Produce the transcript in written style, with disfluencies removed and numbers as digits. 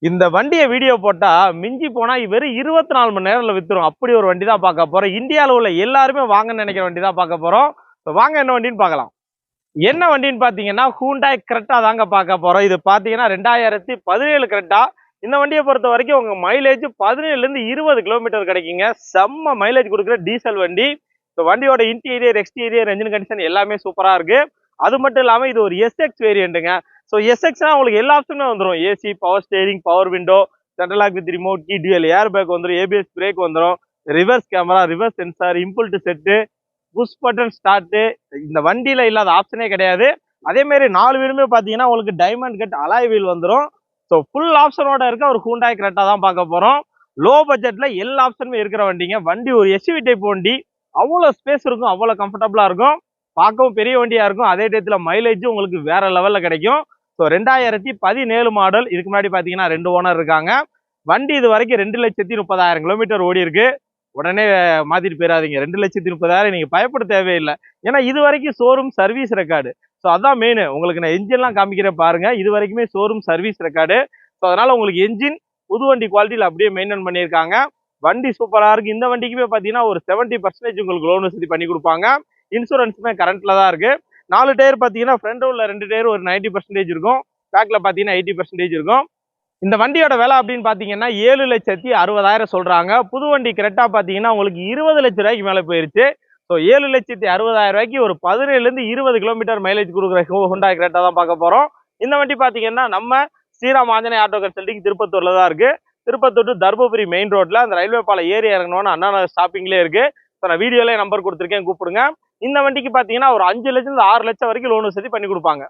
இந்த வண்டியை வீடியோ போட்டா மிஞ்சி போனா வெறும் 24 மணி நேரத்துல வித்துரும். அப்படி ஒரு வண்டி தான் பார்க்க போறோம். இந்தியாவில் உள்ள எல்லாருமே வாங்கன்னு நினைக்கிற வண்டி தான் பார்க்க போறோம். வாங்க என்ன வண்டின்னு பார்க்கலாம். என்ன வண்டின்னு பாத்தீங்கன்னா ஹூண்டாய் கிரெட்டா தாங்க பார்க்க போறோம். இது பாத்தீங்கன்னா 2017 கிரெட்டா. இந்த வண்டியை பொறுத்த வரைக்கும் உங்க மைலேஜ் 17ல இருந்து 20 கிலோமீட்டர் கிடைக்குங்க. செம்ம மைலேஜ் கொடுக்குற டீசல் வண்டி. வண்டியோட இன்டீரியர் எக்ஸ்டீரியர் என்ஜின் கண்டிஷன் எல்லாமே சூப்பரா இருக்கு. அது மட்டும் இல்லாம இது ஒரு எஸ்எக்ஸ் வேரியண்ட்டுங்க. ஸோ எஸ்எக்ஸ்னா உங்களுக்கு எல்லா ஆப்ஷனுமே வந்துடும். AC, power steering, power window, central lock with remote key, dual air bag வந்துடும், ஏபிஎஸ் பிரேக் வந்துடும், reverse camera, reverse sensor, inbuilt set, push button start. இந்த வண்டியில இல்லாத ஆப்ஷனே கிடையாது. அதே மாதிரி 4 வீலுமே பாத்தீங்கன்னா உங்களுக்கு டைமண்ட் கட் அலாய் வீல் வந்துடும். ஸோ ஃபுல் ஆப்ஷனோட இருக்க ஒரு ஹூண்டாய் கிரெட்டா தான் பார்க்க போறோம். லோ பட்ஜெட்ல எல்லா ஆப்ஷனுமே இருக்கிற வண்டிங்க. வண்டி ஒரு எஸ்யூவி டைப் வண்டி. அவ்வளவு ஸ்பேஸ் இருக்கும், அவ்வளவு கம்ஃபர்டபுளா இருக்கும், பார்க்கவும் பெரிய வண்டியா இருக்கும். அதே டயத்துல மைலேஜ் உங்களுக்கு வேற லெவல்ல கிடைக்கும். So 2017 model. இதுக்கு முன்னாடி பாத்தீங்கன்னா 2 ஓனர் இருக்காங்க. வண்டி இது வரைக்கும் 2,30,000 கிலோமீட்டர் ஓடி இருக்கு. உடனே மாத்திட்டு போயிடாதீங்க. 2,30,000 நீங்க பயப்பட தேவையில்லை. ஏன்னா இது வரைக்கும் ஷோரூம் சர்வீஸ் ரெக்கார்டு. ஸோ அதான் மெயின். உங்களுக்கு நான் என்ஜின்லாம் காமிக்கிறேன் பாருங்க. இது வரைக்குமே ஷோரூம் சர்வீஸ் ரெக்கார்டு. ஸோ அதனால உங்களுக்கு என்ஜின் புது வண்டி குவாலிட்டியில் அப்படியே மெயின்டைன் பண்ணியிருக்காங்க. வண்டி சூப்பரா இருக்கு. இந்த வண்டிக்குமே பாத்தீங்கன்னா ஒரு 70% உங்களுக்கு லோன் வசதி பண்ணி கொடுப்பாங்க. இன்சூரன்ஸுமே கரண்ட்ல தான் இருக்கு. 4 டயர் பாத்தீங்கன்னா ஃப்ரண்ட் உள்ள 2 டயர் ஒரு 90% இருக்கும். பேக்ல பாத்தீங்கன்னா 80% இருக்கும். இந்த வண்டியோட விலை அப்படின்னு பாத்தீங்கன்னா 7,60,000 சொல்றாங்க. புது வண்டி கிரெட்டா பாத்தீங்கன்னா உங்களுக்கு 20 லட்சம் ரூபாய்க்கு மேல போயிருச்சு. ஸோ 7,60,000 ரூபாய்க்கு ஒரு 17ல இருந்து 20 கிலோமீட்டர் மைலேஜ் கொடுக்குற ஹூண்டாய் கிரெட்டா தான் பார்க்க போறோம். இந்த வண்டி பாத்தீங்கன்னா நம்ம ஸ்ரீராம் ஆஞ்சநேய ஆட்டோ கன்சல்டிங் திருப்பத்தூர்ல தான் இருக்கு. திருப்பத்தூர் டு தர்மபுரி மெயின் ரோட்ல அந்த ரயில்வே பாலம் ஏறி இறங்கணும்னு அண்ணா ஸ்டாப்பிங்லேயே இருக்கு. ஸோ நான் வீடியோல நம்பர் கொடுத்துருக்கேன், கூப்பிடுங்க. இந்த வண்டிக்கு பாத்தீங்கன்னா ஒரு 5 லட்சம் 6 லட்சம் வரைக்கும் லோன் வசதி பண்ணி கொடுப்பாங்க.